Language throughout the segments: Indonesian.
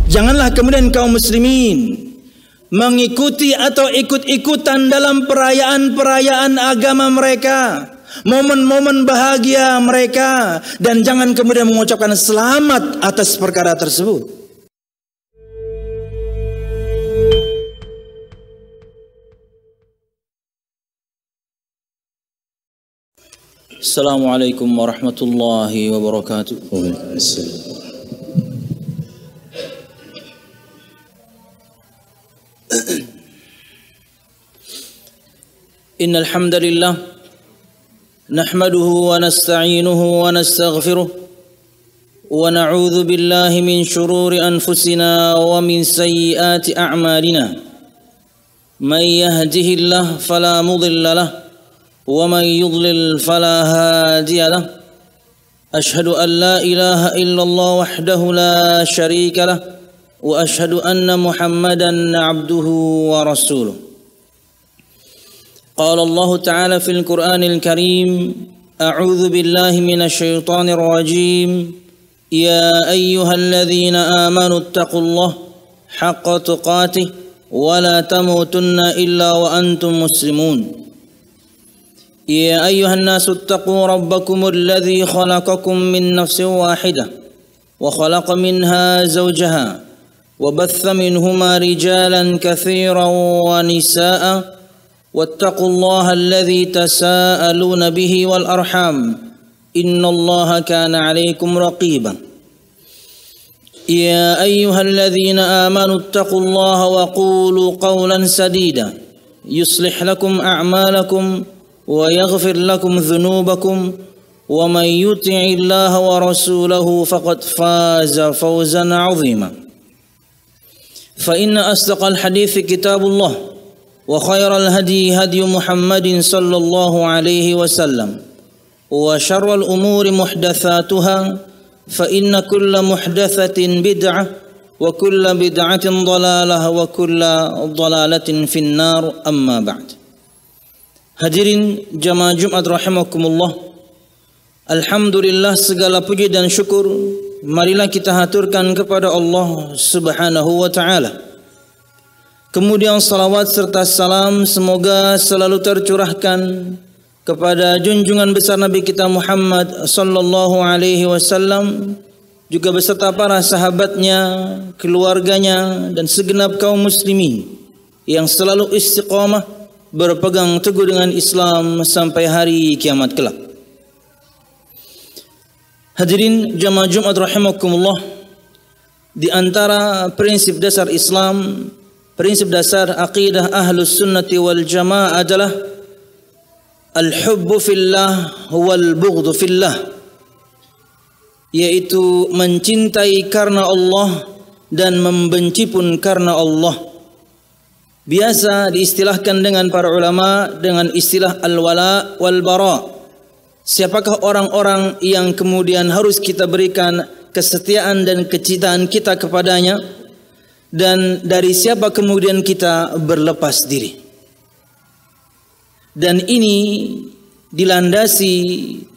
Janganlah kemudian kaum muslimin mengikuti atau ikut-ikutan dalam perayaan-perayaan agama mereka, momen-momen bahagia mereka, dan jangan kemudian mengucapkan selamat atas perkara tersebut. Assalamualaikum warahmatullahi wabarakatuh. Innal hamdalillah nahmaduhu wa nasta'inuhu wa nastaghfiruh wa na'udzu billahi min shururi anfusina wa min sayyiati a'malina. May yahdihillahu fala mudilla lahu wa may yudlil fala hadiya lahu. Ashhadu an la ilaha illallah wahdahu la sharika lahu wa ashhadu anna Muhammadan 'abduhu wa rasuluh. قال الله تعالى في القرآن الكريم: أعوذ بالله من الشيطان الرجيم يا أيها الذين آمنوا اتقوا الله حق تقاته ولا تموتن إلا وأنتم مسلمون. يا أيها الناس اتقوا ربكم الذي خلقكم من نفس واحدة وخلق منها زوجها وبث منهما رجالا كثيرا ونساء واتقوا الله الذي تساءلون به والأرحام إن الله كان عليكم رقيبا. يا أيها الذين آمنوا اتقوا الله وقولوا قولا سديدا يصلح لكم أعمالكم ويغفر لكم ذنوبكم ومن يطع الله ورسوله فقد فاز فوزا عظيما. فإن أصدق الحديث كتاب الله وخير الهدي هدي محمد صلى الله عليه وسلم وشر الأمور محدثاتها فإن كل محدثة بدعة وكل بدعة ضلالة وكل ضلالة في النار. أما بعد. Hadirin jamaah Jumat rahimakumullah, alhamdulillah, segala puji dan syukur marilah kita haturkan kepada Allah Subhanahu wa taala. Kemudian salawat serta salam semoga selalu tercurahkan kepada junjungan besar Nabi kita Muhammad sallallahu alaihi wasallam, juga beserta para sahabatnya, keluarganya, dan segenap kaum muslimin yang selalu istiqamah berpegang teguh dengan Islam sampai hari kiamat kelak. Hadirin jamaah Jumat rahimakumullah, di antara prinsip dasar Islam, prinsip dasar aqidah ahlus sunnati wal jamaah adalah al-hubbu fillah wal bughdhu fillah, yaitu mencintai karena Allah dan membenci pun karena Allah. Biasa diistilahkan dengan para ulama dengan istilah al-wala wal bara. Siapakah orang-orang yang kemudian harus kita berikan kesetiaan dan kecintaan kita kepadanya, dan dari siapa kemudian kita berlepas diri. Dan ini dilandasi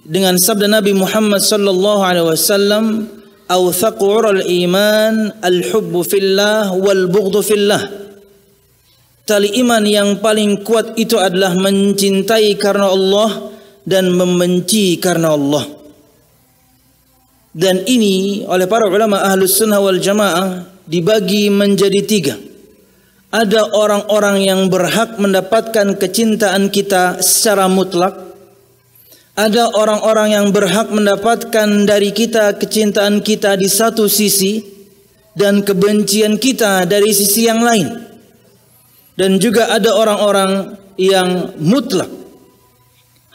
dengan sabda Nabi Muhammad sallallahu alaihi wasallam, "Awthaqu 'ural iman al-hubbu fillah wal bughdhu fillah." Tali iman yang paling kuat itu adalah mencintai karena Allah dan membenci karena Allah. Dan ini oleh para ulama ahlus sunnah wal jamaah dibagi menjadi tiga. Ada orang-orang yang berhak mendapatkan kecintaan kita secara mutlak. Ada orang-orang yang berhak mendapatkan dari kita kecintaan kita di satu sisi dan kebencian kita dari sisi yang lain. Dan juga ada orang-orang yang mutlak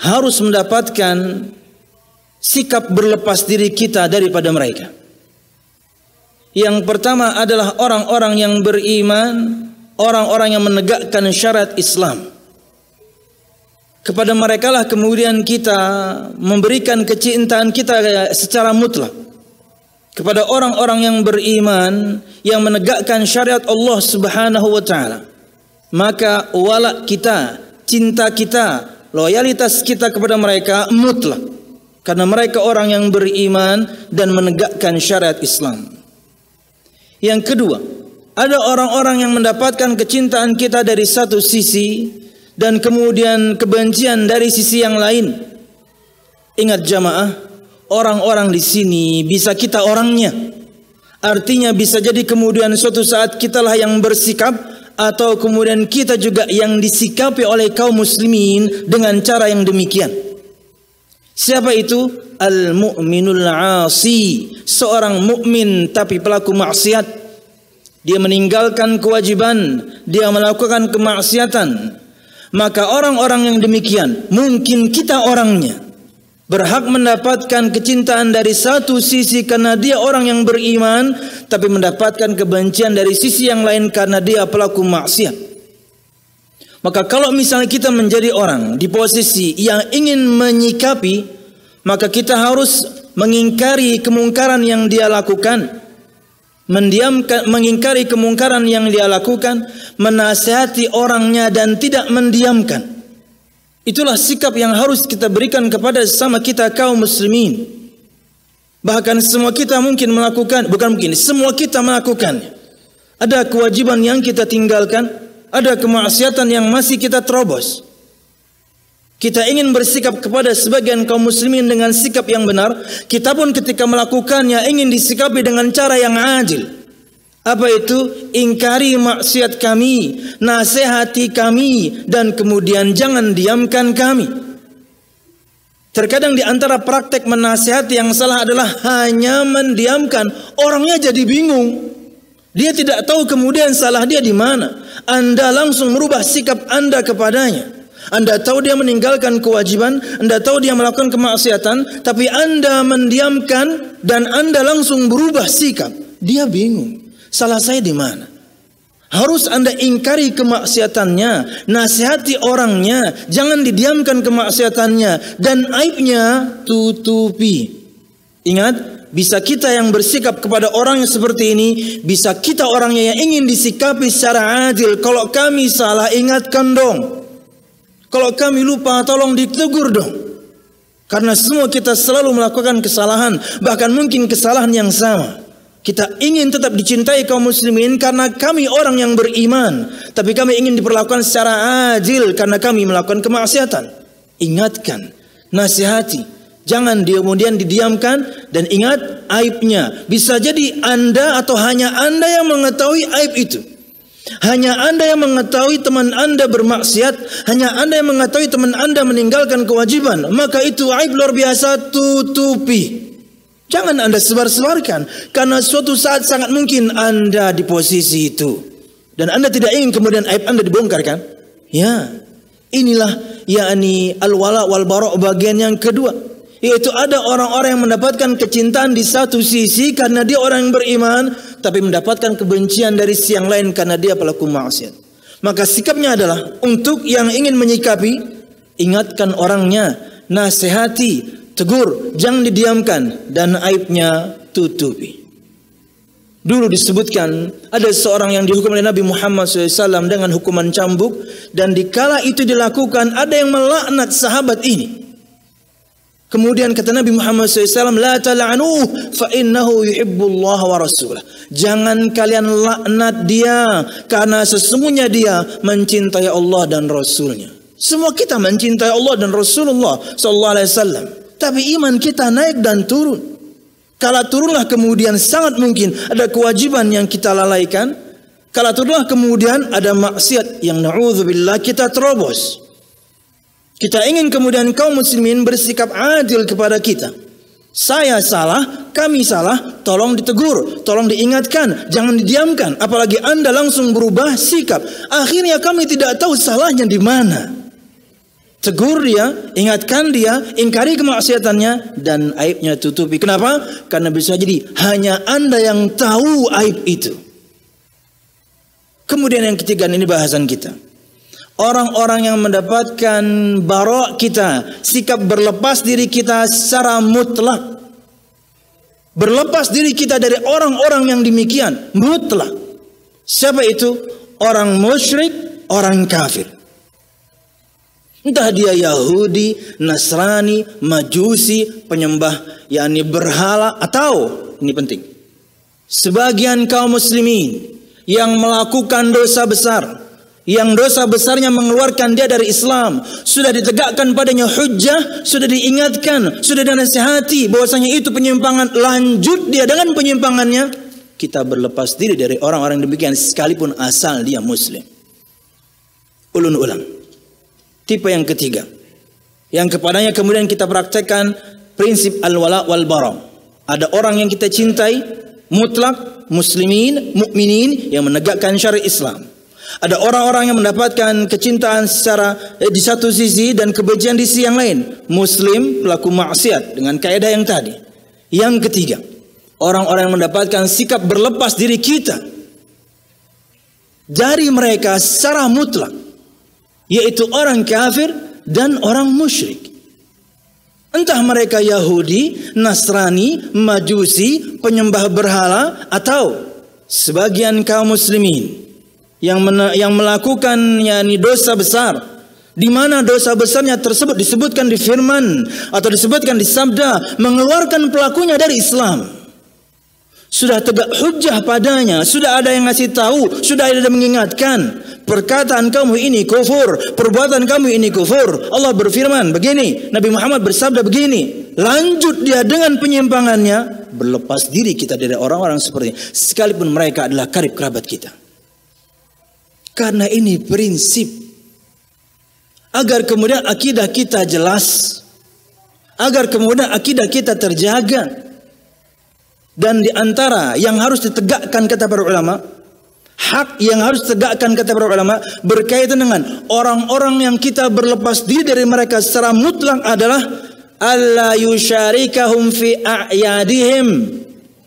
harus mendapatkan sikap berlepas diri kita daripada mereka. Yang pertama adalah orang-orang yang beriman, orang-orang yang menegakkan syariat Islam. Kepada merekalah kemudian kita memberikan kecintaan kita secara mutlak. Kepada orang-orang yang beriman, yang menegakkan syariat Allah Subhanahu wa taala, maka wala kita, cinta kita, loyalitas kita kepada mereka mutlak, karena mereka orang yang beriman dan menegakkan syariat Islam. Yang kedua, ada orang-orang yang mendapatkan kecintaan kita dari satu sisi dan kemudian kebencian dari sisi yang lain. Ingat jamaah, orang-orang di sini bisa kita orangnya. Artinya bisa jadi kemudian suatu saat kitalah yang bersikap, atau kemudian kita juga yang disikapi oleh kaum muslimin dengan cara yang demikian. Siapa itu? Al-mu'minul 'asi, seorang mukmin tapi pelaku maksiat. Dia meninggalkan kewajiban, dia melakukan kemaksiatan. Maka orang-orang yang demikian, mungkin kita orangnya, berhak mendapatkan kecintaan dari satu sisi karena dia orang yang beriman, tapi mendapatkan kebencian dari sisi yang lain karena dia pelaku maksiat. Maka kalau misalnya kita menjadi orang di posisi yang ingin menyikapi, maka kita harus mengingkari kemungkaran yang dia lakukan, mengingkari kemungkaran yang dia lakukan, menasihati orangnya dan tidak mendiamkan. Itulah sikap yang harus kita berikan kepada sesama kita kaum muslimin. Bahkan semua kita mungkin melakukan, semua kita melakukannya. Ada kewajiban yang kita tinggalkan, ada kemaksiatan yang masih kita terobos. Kita ingin bersikap kepada sebagian kaum muslimin dengan sikap yang benar, kita pun ketika melakukannya ingin disikapi dengan cara yang adil. Apa itu? Ingkari maksiat kami, nasihati kami, dan kemudian jangan diamkan kami. Terkadang di antara praktek menasihati yang salah adalah hanya mendiamkan. Orangnya jadi bingung. Dia tidak tahu kemudian salah dia di mana. Anda langsung merubah sikap Anda kepadanya. Anda tahu dia meninggalkan kewajiban, Anda tahu dia melakukan kemaksiatan, tapi Anda mendiamkan dan Anda langsung berubah sikap. Dia bingung. Salah saya di mana? Harus Anda ingkari kemaksiatannya, nasihati orangnya, jangan didiamkan kemaksiatannya, dan aibnya tutupi. Ingat, bisa kita yang bersikap kepada orang yang seperti ini, bisa kita orangnya yang ingin disikapi secara adil. Kalau kami salah, ingatkan dong. Kalau kami lupa, tolong ditegur dong. Karena semua kita selalu melakukan kesalahan, bahkan mungkin kesalahan yang sama. Kita ingin tetap dicintai kaum muslimin karena kami orang yang beriman, tapi kami ingin diperlakukan secara adil karena kami melakukan kemaksiatan. Ingatkan, nasihati, jangan kemudian didiamkan, dan ingat aibnya. Bisa jadi Anda atau hanya Anda yang mengetahui aib itu. Hanya Anda yang mengetahui teman Anda bermaksiat, hanya Anda yang mengetahui teman Anda meninggalkan kewajiban. Maka itu aib luar biasa, tutupi. Jangan Anda sebar-sebarkan, karena suatu saat sangat mungkin Anda di posisi itu. Dan Anda tidak ingin kemudian aib Anda dibongkar, kan? Ya, inilah yakni al-wala wal bara' bagian yang kedua. Yaitu ada orang-orang yang mendapatkan kecintaan di satu sisi karena dia orang yang beriman, tapi mendapatkan kebencian dari sisi yang lain karena dia pelaku maksiat. Maka sikapnya adalah untuk yang ingin menyikapi, ingatkan orangnya, nasihati, tegur, jangan didiamkan, dan aibnya tutupi. Dulu disebutkan ada seorang yang dihukum oleh Nabi Muhammad SAW dengan hukuman cambuk, dan dikala itu dilakukan ada yang melaknat sahabat ini. Kemudian kata Nabi Muhammad SAW, la tal'anuh fa innahu yuhibbullah wa rasulah. Jangan kalian laknat dia, karena sesungguhnya dia mencintai Allah dan Rasulnya. Semua kita mencintai Allah dan Rasulullah SAW. Tapi iman kita naik dan turun. Kala turunlah kemudian sangat mungkin ada kewajiban yang kita lalaikan. Kala turunlah kemudian ada maksiat yang na'udzubillah kita terobos. Kita ingin kemudian kaum muslimin bersikap adil kepada kita. Saya salah, kami salah, tolong ditegur, tolong diingatkan, jangan didiamkan. Apalagi Anda langsung berubah sikap. Akhirnya kami tidak tahu salahnya di mana. Tegur dia, ingatkan dia, ingkari kemaksiatannya, dan aibnya tutupi. Kenapa? Karena bisa jadi hanya Anda yang tahu aib itu. Kemudian yang ketiga, ini bahasan kita. Orang-orang yang mendapatkan bara' kita, sikap berlepas diri kita secara mutlak. Berlepas diri kita dari orang-orang yang demikian, mutlak. Siapa itu? Orang musyrik, orang kafir. Entah dia Yahudi, Nasrani, Majusi, penyembah yakni berhala, atau ini penting, sebagian kaum muslimin yang melakukan dosa besar, yang dosa besarnya mengeluarkan dia dari Islam, sudah ditegakkan padanya hujjah, sudah diingatkan, sudah dinasihati bahwasanya itu penyimpangan, lanjut dia dengan penyimpangannya, kita berlepas diri dari orang-orang demikian sekalipun asal dia muslim. Ulun ulang. Tipe yang ketiga, yang kepadanya kemudian kita praktekkan prinsip al-wala wal bara. Ada orang yang kita cintai mutlak, muslimin, mukminin yang menegakkan syariat Islam. Ada orang-orang yang mendapatkan kecintaan secara di satu sisi dan kebencian di sisi yang lain, muslim pelaku maksiat dengan kaidah yang tadi. Yang ketiga, orang-orang yang mendapatkan sikap berlepas diri kita dari mereka secara mutlak, yaitu orang kafir dan orang musyrik. Entah mereka Yahudi, Nasrani, Majusi, penyembah berhala, atau sebagian kaum muslimin yang melakukan dosa besar, di mana dosa besarnya tersebut disebutkan di firman atau disebutkan di sabda, mengeluarkan pelakunya dari Islam. Sudah tegak hujjah padanya, sudah ada yang ngasih tahu, sudah ada yang mengingatkan, perkataan kamu ini kufur, perbuatan kamu ini kufur. Allah berfirman begini, Nabi Muhammad bersabda begini. Lanjut dia dengan penyimpangannya, berlepas diri kita dari orang-orang seperti ini, sekalipun mereka adalah karib kerabat kita. Karena ini prinsip, agar kemudian akidah kita jelas, agar kemudian akidah kita terjaga. Dan di antara yang harus ditegakkan kata para ulama, hak yang harus ditegakkan kata para ulama berkaitan dengan orang-orang yang kita berlepas diri dari mereka secara mutlak adalah alla yusyarikahum fi a'yadihim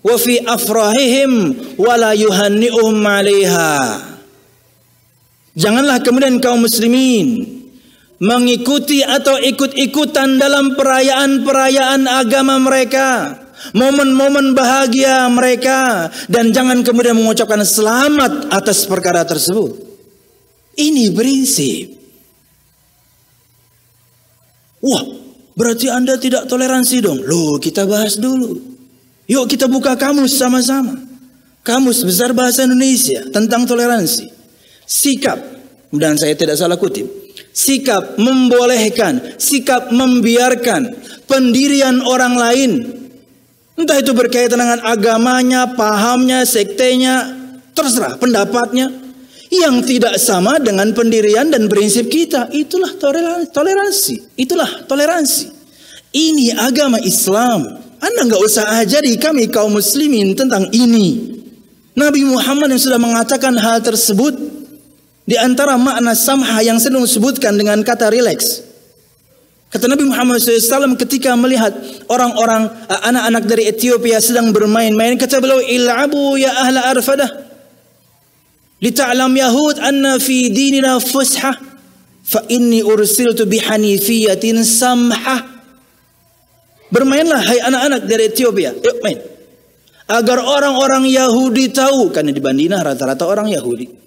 wa fi afrahihim wa la yuhanni'uhum 'alaiha. Janganlah kemudian kaum muslimin mengikuti atau ikut-ikutan dalam perayaan-perayaan agama mereka, momen-momen bahagia mereka, dan jangan kemudian mengucapkan selamat atas perkara tersebut. Ini prinsip. Wah, berarti Anda tidak toleransi dong. Loh, kita bahas dulu. Yuk kita buka kamus sama-sama. Kamus Besar Bahasa Indonesia tentang toleransi. Sikap, dan saya tidak salah kutip, sikap membolehkan, sikap membiarkan pendirian orang lain, entah itu berkaitan dengan agamanya, pahamnya, sektenya, terserah pendapatnya, yang tidak sama dengan pendirian dan prinsip kita. Itulah toleransi. Itulah toleransi. Ini agama Islam. Anda nggak usah ajari kami kaum muslimin tentang ini. Nabi Muhammad yang sudah mengatakan hal tersebut. Di antara makna samha yang sering disebutkan dengan kata relax. Kata Nabi Muhammad SAW ketika melihat orang-orang anak-anak dari Ethiopia sedang bermain-main, kata beliau, il'abu ya ahla arfadah lita'lam yahud anna fi dinina fusha fa inni ursiltu bihanifiyatin samha. Bermainlah hai anak-anak dari Ethiopia, yuk main, agar orang-orang Yahudi tahu, karena di Madinah rata-rata orang Yahudi,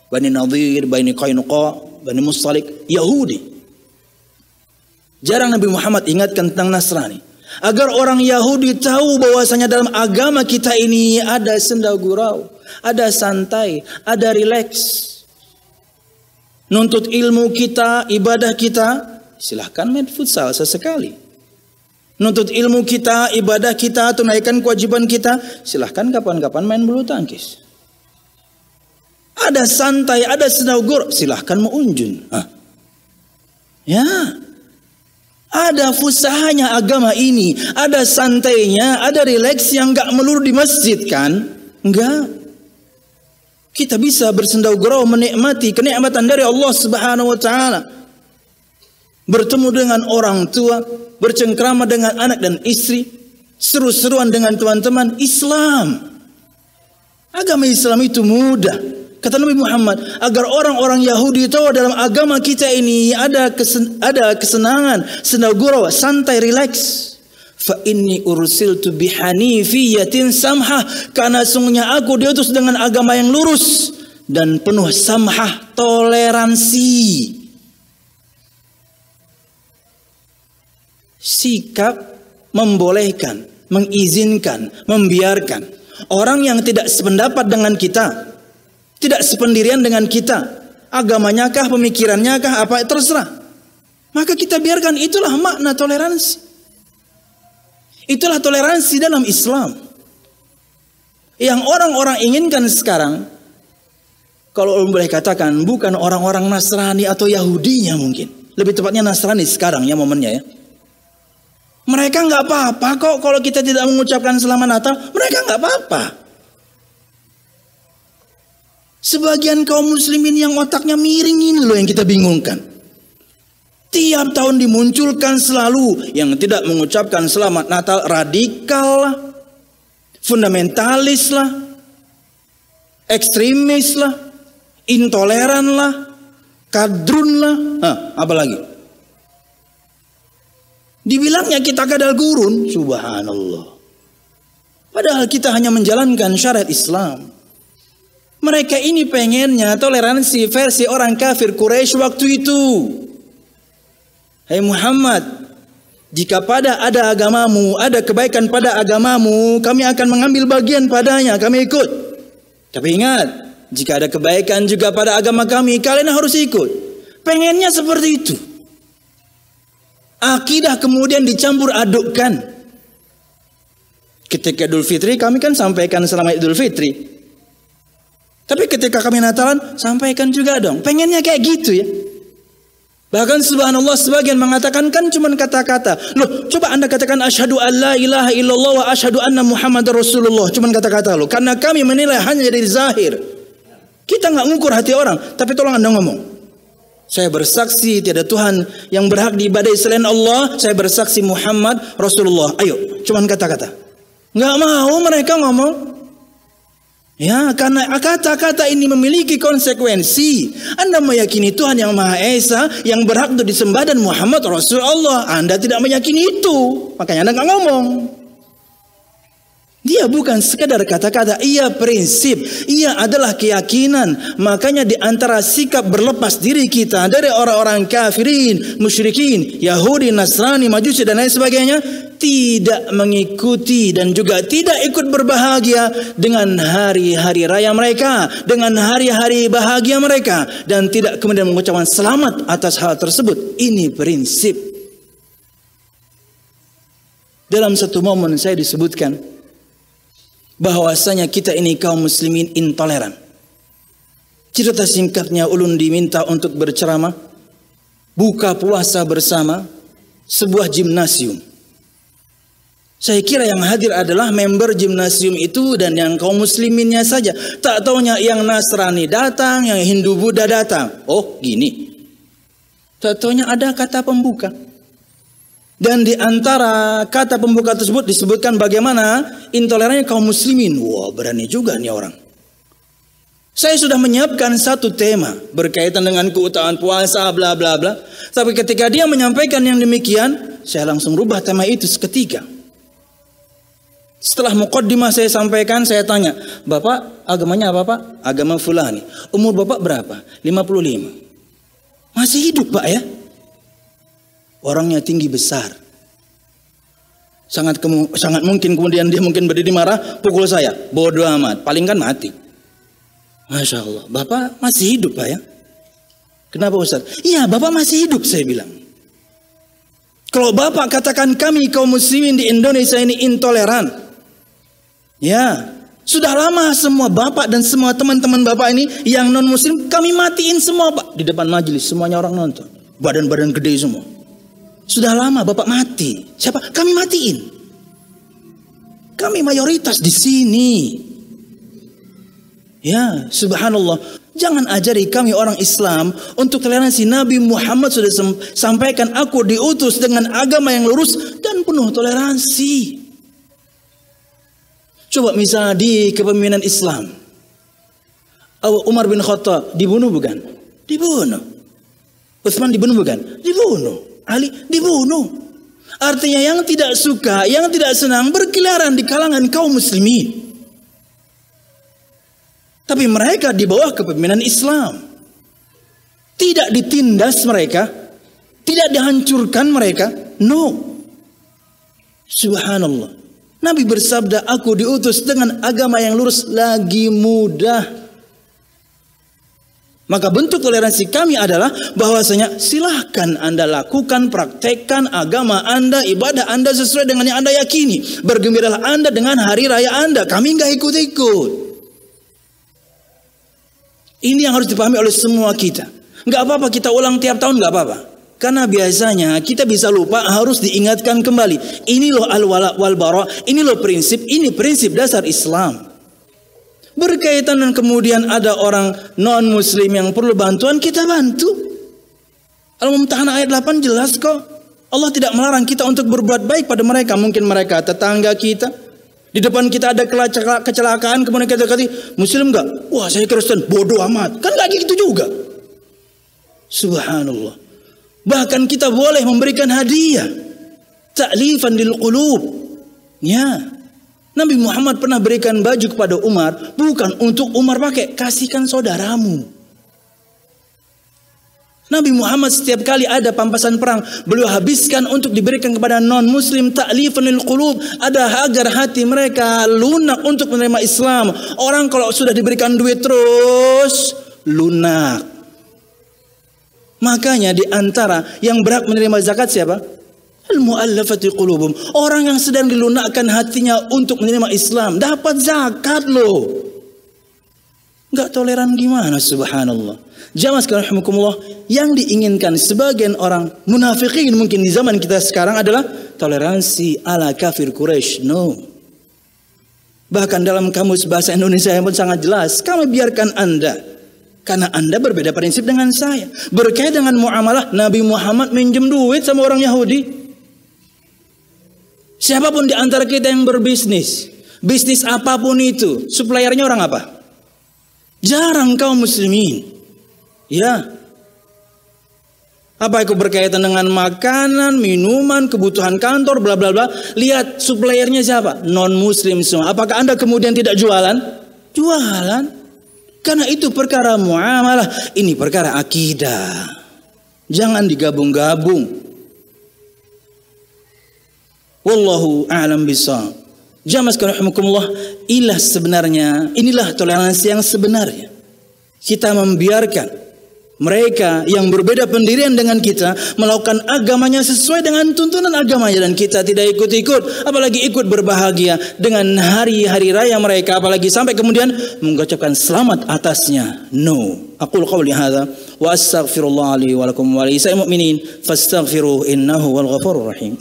Bani Nadir, Bani Qainuqa, Bani Mustalik, Yahudi. Jarang Nabi Muhammad ingatkan tentang Nasrani. Agar orang Yahudi tahu bahwasanya dalam agama kita ini ada senda gurau, ada santai, ada rileks. Nuntut ilmu kita, ibadah kita, silahkan main futsal sesekali. Nuntut ilmu kita, ibadah kita, tunaikan kewajiban kita, silahkan kapan-kapan main bulu tangkis. Ada santai, ada senda gurau, silahkan mengunjun. Ya. Ada fusahanya agama ini, ada santainya, ada rileks yang enggak melulu di masjid kan? Enggak. Kita bisa bersenda gurau menikmati kenikmatan dari Allah Subhanahu wa taala. Bertemu dengan orang tua, bercengkrama dengan anak dan istri, seru-seruan dengan teman-teman. Islam. Agama Islam itu mudah. Kata Nabi Muhammad, agar orang-orang Yahudi tahu dalam agama kita ini ada kesenangan, senda gurau, santai, rileks. Fa inni ursiltu bihanifiyatin samhah, karena sungguhnya aku diutus dengan agama yang lurus dan penuh samhah, toleransi. Sikap membolehkan, mengizinkan, membiarkan Orang yang tidak sependapat dengan kita, tidak sependirian dengan kita, agamanya kah, pemikirannya kah, apa terserah. Maka kita biarkan, itulah makna toleransi. Itulah toleransi dalam Islam. Yang orang-orang inginkan sekarang, kalau boleh katakan, bukan orang-orang Nasrani atau Yahudinya mungkin. Lebih tepatnya Nasrani sekarang ya momennya ya. Mereka nggak apa-apa kok kalau kita tidak mengucapkan selamat Natal. Mereka nggak apa-apa. Sebagian kaum muslimin yang otaknya miring ini loh yang kita bingungkan. Tiap tahun dimunculkan selalu yang tidak mengucapkan selamat Natal radikal lah, fundamentalis lah, ekstremis lah, intoleran lah, kadrun lah, apa lagi? Dibilangnya kita kadal gurun, subhanallah. Padahal kita hanya menjalankan syariat Islam. Mereka ini pengennya toleransi versi orang kafir Quraisy waktu itu. Hai Muhammad, jika ada agamamu, ada kebaikan pada agamamu, kami akan mengambil bagian padanya, kami ikut. Tapi ingat, jika ada kebaikan juga pada agama kami, kalian harus ikut. Pengennya seperti itu. Akidah kemudian dicampur adukkan. Ketika Idul Fitri kami kan sampaikan selamat Idul Fitri. Tapi ketika kami Natalan sampaikan juga dong. Pengennya kayak gitu ya. Bahkan subhanallah sebagian mengatakan kan cuma kata-kata. Loh, coba Anda katakan asyhadu alla ilaha illallah wa asyhadu anna Muhammadar Rasulullah. Cuma kata-kata loh. Karena kami menilai hanya dari zahir. Kita nggak ngukur hati orang, tapi tolong Anda ngomong. Saya bersaksi tiada Tuhan yang berhak diibadahi selain Allah. Saya bersaksi Muhammad Rasulullah. Ayo, cuman kata-kata. Nggak mau mereka ngomong. Ya, karena kata-kata ini memiliki konsekuensi. Anda meyakini Tuhan yang Maha Esa yang berhak untuk disembah dan Muhammad Rasulullah. Anda tidak meyakini itu. Makanya Anda nggak ngomong. Dia bukan sekadar kata-kata, ia prinsip, ia adalah keyakinan. Makanya di antara sikap berlepas diri kita dari orang-orang kafirin, musyrikin, Yahudi, Nasrani, Majusi dan lain sebagainya, tidak mengikuti dan juga tidak ikut berbahagia dengan hari-hari raya mereka, dengan hari-hari bahagia mereka, dan tidak kemudian mengucapkan selamat atas hal tersebut. Ini prinsip. Dalam satu momen saya disebutkan bahwasanya kita ini kaum muslimin intoleran. Cerita singkatnya, ulun diminta untuk berceramah, buka puasa bersama sebuah gimnasium. Saya kira yang hadir adalah member gimnasium itu dan yang kaum musliminnya saja. Tak taunya yang Nasrani datang, yang Hindu Buddha datang. Oh gini. Tak taunya ada kata pembuka. Dan di antara kata pembuka tersebut disebutkan bagaimana intolerannya kaum muslimin. Wah, berani juga nih orang. Saya sudah menyiapkan satu tema berkaitan dengan keutamaan puasa, bla bla bla. Tapi ketika dia menyampaikan yang demikian, saya langsung rubah tema itu seketika. Setelah muqaddimah saya sampaikan, saya tanya, Bapak agamanya apa Pak? Agama fulani. Umur Bapak berapa? 55. Masih hidup Pak ya? Orangnya tinggi besar. Sangat mungkin kemudian dia mungkin berdiri marah, pukul saya. Bodoh amat, paling kan mati. Masya Allah, Bapak masih hidup Pak ya? Kenapa Ustaz? Iya Bapak masih hidup saya bilang. Kalau Bapak katakan kami kaum muslimin di Indonesia ini intoleran. Ya, sudah lama semua Bapak dan semua teman-teman Bapak ini yang non muslim kami matiin semua Pak. Di depan majelis semuanya orang nonton. Badan-badan gede semua. Sudah lama Bapak mati. Siapa? Kami matiin. Kami mayoritas di sini. Ya, subhanallah. Jangan ajari kami orang Islam untuk toleransi. Nabi Muhammad sudah sampaikan, aku diutus dengan agama yang lurus dan penuh toleransi. Coba misalnya di kepemimpinan Islam, Umar bin Khattab dibunuh bukan? Dibunuh. Utsman dibunuh bukan? Dibunuh. Ali dibunuh. Artinya yang tidak suka, yang tidak senang berkeliaran di kalangan kaum muslimin. Tapi mereka di bawah kepemimpinan Islam. Tidak ditindas mereka, tidak dihancurkan mereka. No. Subhanallah. Nabi bersabda, aku diutus dengan agama yang lurus lagi mudah. Maka bentuk toleransi kami adalah bahwasanya silahkan Anda lakukan, praktekkan agama Anda, ibadah Anda sesuai dengan yang Anda yakini. Bergembiralah Anda dengan hari raya Anda. Kami nggak ikut-ikut. Ini yang harus dipahami oleh semua kita. Nggak apa-apa kita ulang tiap tahun, nggak apa-apa. Karena biasanya kita bisa lupa, harus diingatkan kembali. Ini loh al-wala wal bara, ini loh prinsip, ini prinsip dasar Islam. Berkaitan dan kemudian ada orang non-muslim yang perlu bantuan, kita bantu. Al-Mumtahanah ayat 8 jelas kok. Allah tidak melarang kita untuk berbuat baik pada mereka. Mungkin mereka tetangga kita. Di depan kita ada kecelakaan, kemudian kita kata, Muslim enggak? Wah, saya Kristen, bodoh amat. Kan enggak gitu juga. Subhanallah. Bahkan kita boleh memberikan hadiah. Ta'lifan lil qulub. Ya. Nabi Muhammad pernah berikan baju kepada Umar, bukan untuk Umar pakai, kasihkan saudaramu. Nabi Muhammad setiap kali ada pampasan perang, beliau habiskan untuk diberikan kepada non-muslim, ta'lifan lil qulub, ada agar hati mereka lunak untuk menerima Islam. Orang kalau sudah diberikan duit terus lunak. Makanya di antara yang berhak menerima zakat siapa? Al-mu'allafati qulubum. Orang yang sedang dilunakkan hatinya untuk menerima Islam dapat zakat loh. Enggak toleran gimana, subhanallah. Jamaah sekalian rahimakumullah, yang diinginkan sebagian orang munafikin mungkin di zaman kita sekarang adalah toleransi ala kafir Quraisy. No. Bahkan dalam kamus bahasa Indonesia yang pun sangat jelas, kami biarkan Anda. Karena Anda berbeda prinsip dengan saya. Berkaitan dengan muamalah, Nabi Muhammad minjem duit sama orang Yahudi. Siapapun di antara kita yang berbisnis, bisnis apapun itu, suppliernya orang apa? Jarang kaum muslimin. Ya. Apa itu berkaitan dengan makanan, minuman, kebutuhan kantor, bla bla bla. Lihat suppliernya siapa? Non muslim semua. Apakah Anda kemudian tidak jualan? Jualan. Karena itu perkara muamalah, ini perkara akidah. Jangan digabung-gabung. Wallahu a'lam bishawab. Jamaah sekalian rahimakumullah, inilah toleransi yang sebenarnya. Kita membiarkan mereka yang berbeda pendirian dengan kita melakukan agamanya sesuai dengan tuntunan agamanya, dan kita tidak ikut-ikut, apalagi ikut berbahagia dengan hari-hari raya mereka, apalagi sampai kemudian mengucapkan selamat atasnya. No. Aqul qawli hadza wa astaghfirullah li wa lakum wa lisa'il mu'minin fastaghfiruhu innahu wal ghafurur rahim.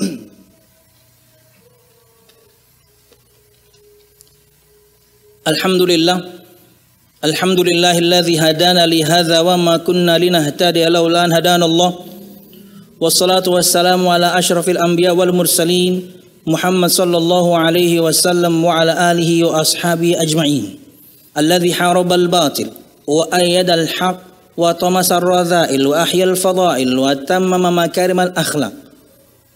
Alhamdulillah. Alhamdulillahilladzi hadana li hadza wa ma kunna linahtadiya laula an hadana Allah. Wassalatu wassalamu ala asyrafil anbiya wal mursalin Muhammad sallallahu alaihi wasallam wa ala alihi wa ashabihi ajma'in. Alladzi haraba al-batil wa ayyada al-haq wa tamasa ar-radha'il wa ahya al-fada'il wa tammama makarim al-akhlaq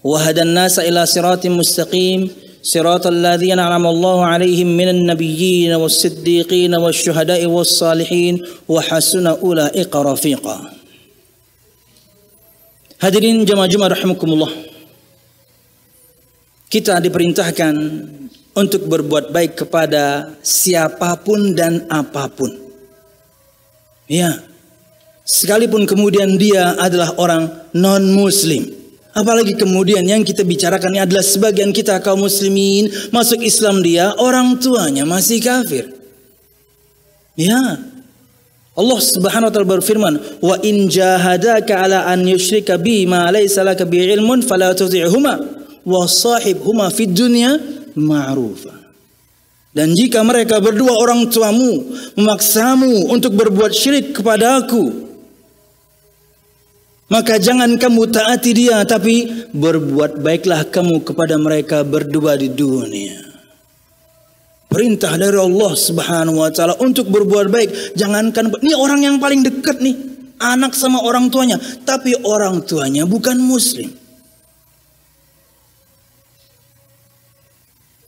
wa hada an-nasa ila siratin mustaqim. صراط الذين أنعم الله عليهم من النبيين والصديقين والشهداء والصالحين وحسن أولئك رفيقا. Hadirin jamaah Jumat rahimakumullah. Kita diperintahkan untuk berbuat baik kepada siapapun dan apapun. Ya. Sekalipun kemudian dia adalah orang non-muslim. Apalagi kemudian yang kita bicarakan ini adalah sebagian kita kaum muslimin masuk Islam, dia orang tuanya masih kafir. Ya. Allah Subhanahu wa taala berfirman, "Wa in jahadaka ala an yusyrika bi ma laysa laka bi ilmun fala tuti'huma wa sahibhuma fid dunya ma'rufa." Dan jika mereka berdua orang tuamu memaksamu untuk berbuat syirik kepada aku, maka jangan kamu taati dia, tapi berbuat baiklah kamu kepada mereka berdua di dunia. Perintah dari Allah Subhanahu wa taala untuk berbuat baik. Jangankan ini orang yang paling dekat nih, anak sama orang tuanya, tapi orang tuanya bukan muslim.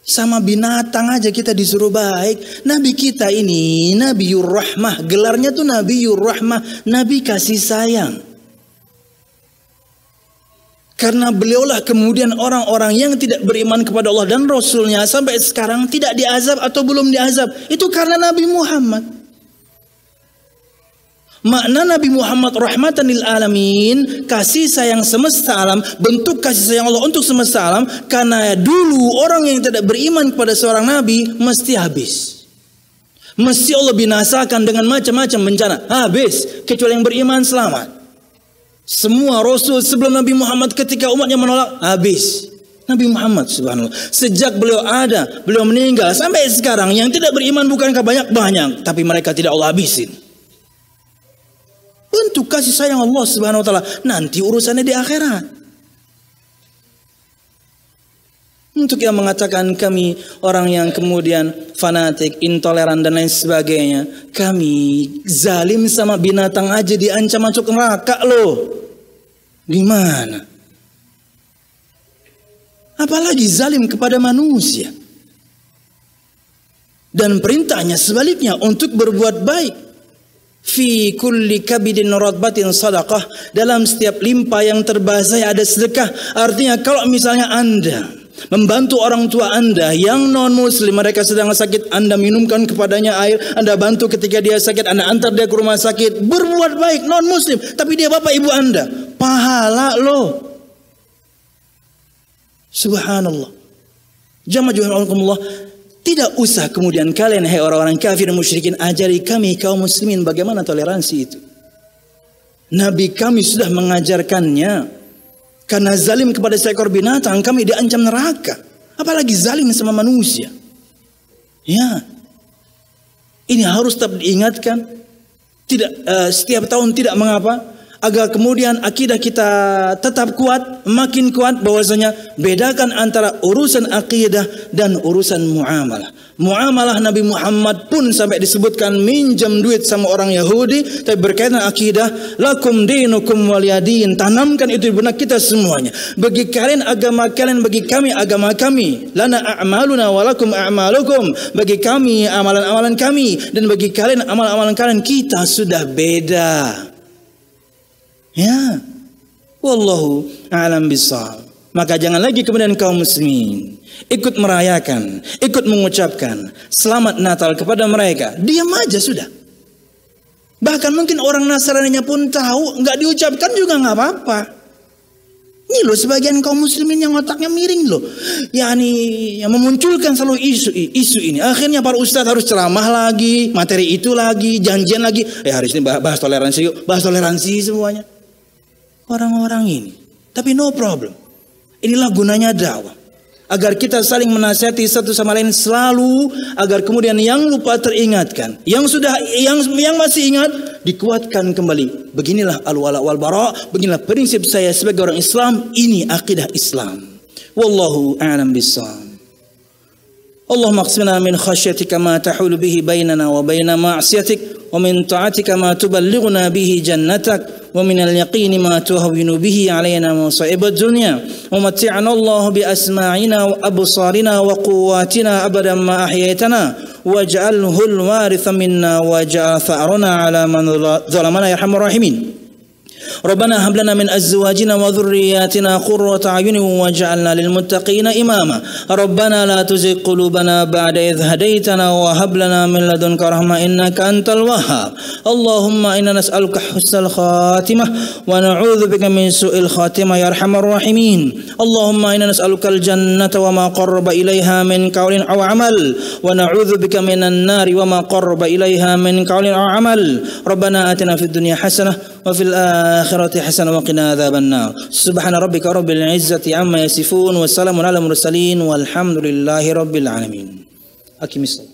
Sama binatang aja kita disuruh baik. Nabi kita ini Nabiyur Rahmah, gelarnya tuh Nabiyur Rahmah, Nabi kasih sayang. Karena beliaulah kemudian orang-orang yang tidak beriman kepada Allah dan Rasulnya sampai sekarang tidak diazab atau belum diazab. Itu karena Nabi Muhammad. Makna Nabi Muhammad rahmatan lil alamin, kasih sayang semesta alam, bentuk kasih sayang Allah untuk semesta alam. Karena dulu orang yang tidak beriman kepada seorang nabi mesti habis, mesti Allah binasakan dengan macam-macam bencana, habis, kecuali yang beriman selamat. Semua rasul sebelum Nabi Muhammad ketika umatnya menolak, habis. Nabi Muhammad subhanallah, sejak beliau ada, beliau meninggal sampai sekarang, yang tidak beriman bukankah banyak, tapi mereka tidak Allah habisin. Bentuk kasih sayang Allah subhanahu wa ta'ala. Nanti urusannya di akhirat. Untuk yang mengatakan kami orang yang kemudian fanatik, intoleran dan lain sebagainya, kami zalim sama binatang aja diancam masuk neraka loh. Gimana? Apalagi zalim kepada manusia. Dan perintahnya sebaliknya untuk berbuat baik. Fi kulli kabidin radbatin sadaqah, dalam setiap limpah yang terbasahi ada sedekah. Artinya kalau misalnya Anda membantu orang tua Anda yang non muslim, mereka sedang sakit, Anda minumkan kepadanya air, Anda bantu ketika dia sakit, Anda antar dia ke rumah sakit, berbuat baik, non muslim, tapi dia bapak ibu Anda, pahala loh. Subhanallah. Jamaah. Tidak usah kemudian kalian, hai orang-orang kafir dan musyrikin, ajari kami kaum muslimin bagaimana toleransi itu. Nabi kami sudah mengajarkannya. Karena zalim kepada seekor binatang, kami diancam neraka. Apalagi zalim sama manusia. Ya, ini harus tetap diingatkan. Tidak setiap tahun tidak mengapa. Agar kemudian akidah kita tetap kuat, makin kuat, bahwasanya bedakan antara urusan akidah dan urusan muamalah. Muamalah Nabi Muhammad pun sampai disebutkan minjam duit sama orang Yahudi, tapi berkaitan akidah, lakum dinukum waliyadin, tanamkan itu di benak kita semuanya. Bagi kalian agama kalian, bagi kami agama kami. Lana a'maluna walakum a'malukum, bagi kami amalan-amalan kami dan bagi kalian amalan-amalan kalian. Kita sudah beda. Ya, wallahu a'lam bishawab. Maka jangan lagi kemudian kaum muslimin ikut merayakan, ikut mengucapkan selamat Natal kepada mereka. Diam aja sudah. Bahkan mungkin orang Nasraninya pun tahu, nggak diucapkan juga nggak apa-apa. Ini loh sebagian kaum muslimin yang otaknya miring loh. Yang memunculkan selalu isu ini. Akhirnya para ustadz harus ceramah lagi, materi itu lagi, janjian lagi. Hari ini bahas toleransi yuk, bahas toleransi semuanya. Orang-orang ini. Tapi no problem. Inilah gunanya dakwah. Agar kita saling menasihati satu sama lain selalu, agar kemudian yang lupa teringatkan, yang masih ingat dikuatkan kembali. Beginilah al-wala wal bara, beginilah prinsip saya sebagai orang Islam, ini akidah Islam. Wallahu a'lam bishawab. Allahumma qsimna min khasyatika ma tahulu bihi bainana wa baina ma'siyatik, wa min ta'atika ma tuballighuna bihi jannatak, ومن اليقين ما تهون به علينا مصائب الدنيا ومتعنا الله بأسماعنا وأبصارنا وقواتنا أبدا ما أحييتنا واجعله الوارث منا واجعل ثأرنا على من ظلمنا يا أرحم الراحمين ربنا هب لنا من أزواجنا وذرياتنا قرة أعين واجعلنا للمتقين إماما ربنا لا تزغ قلوبنا بعد إذ هديتنا وهب لنا من لدنك رحمة إنك أنت الوهاب اللهم إنا نسألك حسن الخاتمة ونعوذ بك من سوء الخاتمة يا أرحم الراحمين اللهم إنا نسألك الجنة وما قرب إليها من قول أو عمل ونعوذ بك من النار وما قرب إليها من قول أو عمل ربنا آتنا في الدنيا حسنة وفي الآخرة حسنة وقنا عذاب النار سبحان ربك رب العزة عما يصفون والسلام على المرسلين والحمد لله رب العالمين. أقم الصلاة.